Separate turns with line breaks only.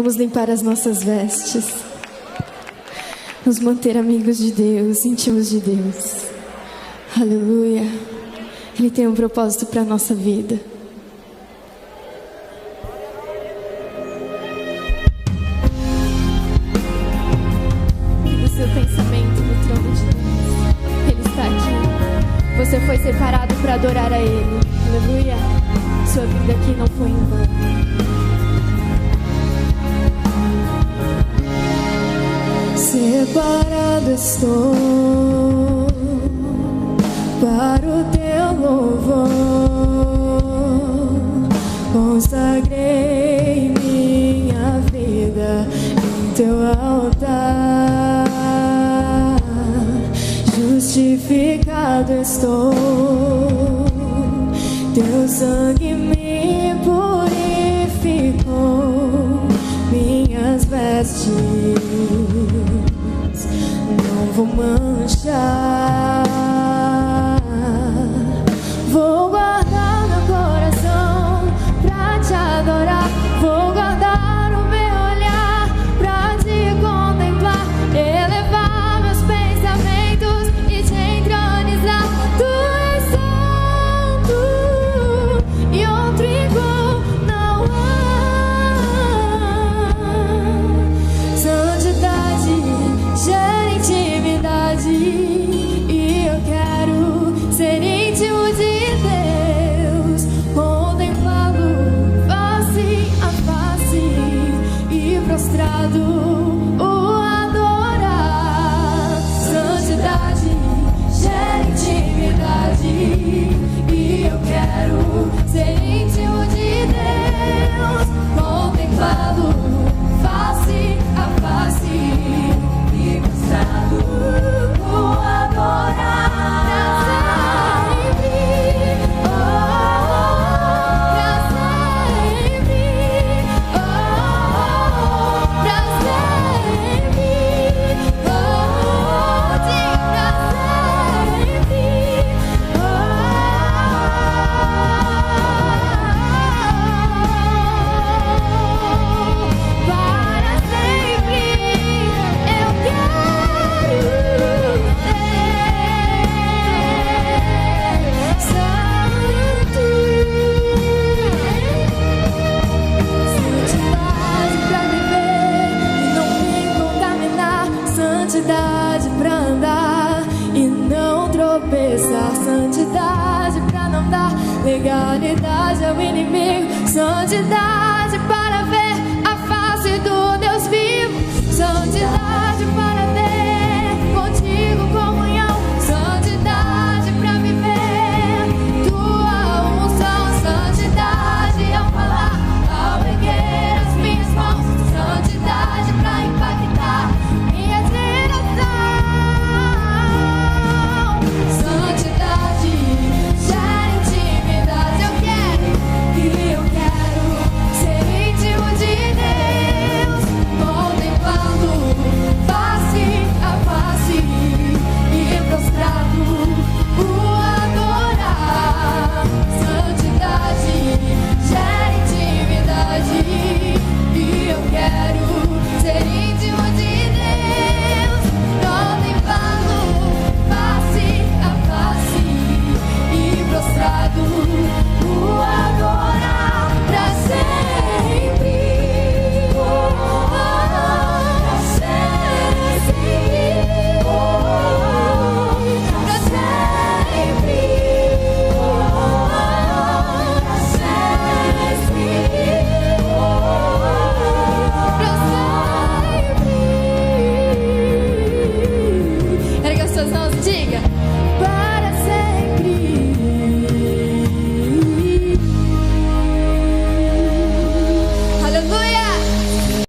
Vamos limpar as nossas vestes, nos manter amigos de Deus, íntimos de Deus. Aleluia. Ele tem um propósito para a nossa vida. Liga o seu pensamento no trono de Deus. Ele está aqui. Você foi separado para adorar a Ele. Aleluia. Sua vida aqui não foi em vão. Separado estou para o teu louvor, consagrei minha vida em teu altar. Justificado estou, teu sangue me purificou, minhas vestes não vou manchar. Vou guardar meu coração pra te adorar. Vou guardar o meu olhar pra te contemplar, elevar meus pensamentos e te entronizar. Tu és santo e outro igual não há. Santidade gera intimidade e eu quero ser íntimo de Deus, contemplá-lo face a face e prostrado o adorar. Santidade gera intimidade e eu quero ser íntimo de Deus, contemplá-lo face a face e prostrado o adorar. Santidade pra andar e não tropeçar. Santidade pra não dar legalidade ao inimigo. Santidade